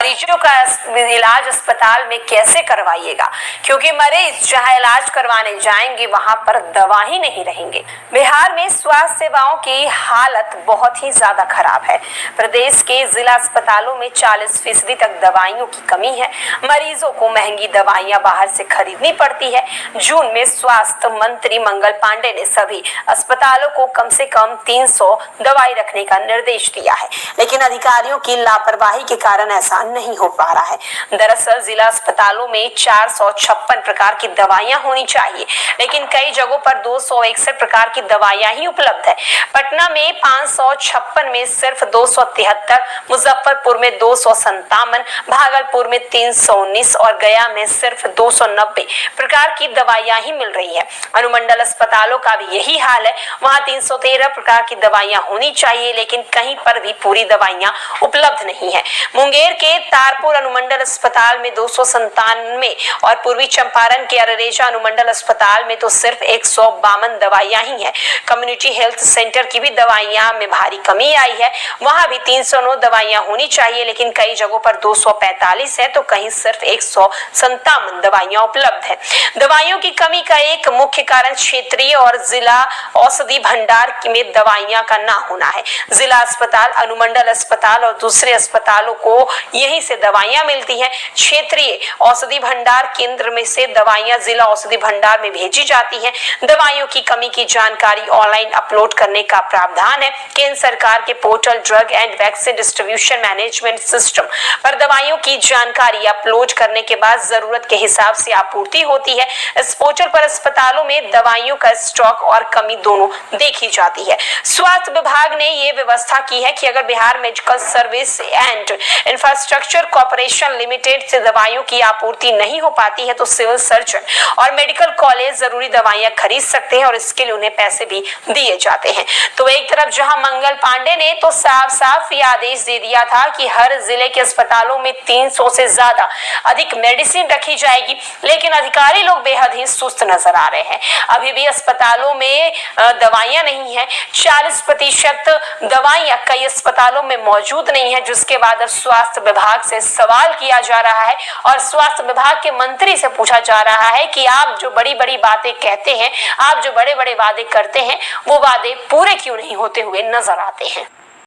मरीजों का इलाज अस्पताल में कैसे करवाइएगा, क्योंकि मरीज जहां इलाज करवाने जाएंगे वहां पर दवा ही नहीं रहेंगे। बिहार में स्वास्थ्य सेवाओं की हालत बहुत ही ज्यादा खराब है। प्रदेश के जिला अस्पतालों में 40% तक दवाइयों की कमी है। मरीजों को महंगी दवाइयां बाहर से खरीदनी पड़ती है। जून में स्वास्थ्य मंत्री मंगल पांडे ने सभी अस्पतालों को कम से कम 300 दवाई रखने का निर्देश दिया है, लेकिन अधिकारियों की लापरवाही के कारण ऐसा नहीं हो पा रहा है। दरअसल जिला अस्पतालों में 456 प्रकार की दवाइयां होनी चाहिए, लेकिन कई जगहों पर 261 प्रकार की दवाइयां ही उपलब्ध है। पटना में 556 में सिर्फ 273, मुजफ्फरपुर में 257, भागलपुर में 319 और गया में सिर्फ 290 प्रकार की दवाइयां ही मिल रही है। अनुमंडल अस्पतालों का भी यही हाल है। वहां 313 प्रकार की दवाइयां होनी चाहिए, लेकिन कहीं पर भी पूरी दवाइयां उपलब्ध नहीं है। मुंगेर के तारपुर अनुमंडल अस्पताल में 297 और पूर्वी चंपारण के अरेजा अनुमंडल अस्पताल में तो सिर्फ 152 दवाइयां ही है। कम्युनिटी हेल्थ सेंटर की भी दवाइयां में भारी कमी आई है। वहां भी 309 दवाइयां होनी चाहिए, लेकिन कई जगहों पर 245 है तो कहीं सिर्फ 157 दवाइयां उपलब्ध है। दवाइयों की कमी का एक मुख्य कारण क्षेत्रीय और जिला औषधि भंडार में दवाइयां का ना होना है। जिला अस्पताल, अनुमंडल अस्पताल और दूसरे अस्पतालों को यहीं से दवाइयां मिलती हैं। क्षेत्रीय औषधि भंडार केंद्र में से दवाइयां जिला औषधि भंडार में भेजी जाती हैं। दवाइयों की कमी की जानकारी ऑनलाइन अपलोड करने का प्रावधान है। केंद्र सरकार के portal drug and vaccine distribution management system पर दवाइयों की जानकारी अपलोड करने के बाद जरूरत के हिसाब से आपूर्ति होती है। इस पोर्टल पर अस्पतालों में दवाइयों का स्टॉक और कमी दोनों देखी जाती है। स्वास्थ्य विभाग ने ये व्यवस्था की है कि अगर Bihar medical service and infrastructure corporation limited से दवाइयों की आपूर्ति नहीं हो पाती है तो सिविल सर्जन और मेडिकल कॉलेज जरूरी दवाइयां खरीद सकते हैं और इसके लिए उन्हें पैसे भी दिए जाते हैं। तो एक तरफ जहां मंगल पांडे ने तो साफ साफ ये आदेश दे दिया था कि हर जिले के अस्पतालों में 300 से ज्यादा अधिक मेडिसिन रखी जाएगी, लेकिन अधिकारी लोग बेहद ही सुस्त नजर आ रहे हैं। अभी भी अस्पतालों में दवाइयां नहीं है। 40% दवाइयां कई अस्पतालों में मौजूद नहीं है, जिसके बाद अब स्वास्थ्य विभाग से सवाल किया जा रहा है और स्वास्थ्य विभाग के मंत्री से पूछा जा रहा है कि आप जो बड़ी बड़ी बातें कहते हैं, आप जो बड़े बड़े वादे करते हैं, वो वादे पूरे क्यों नहीं होते हुए नजर आते हैं।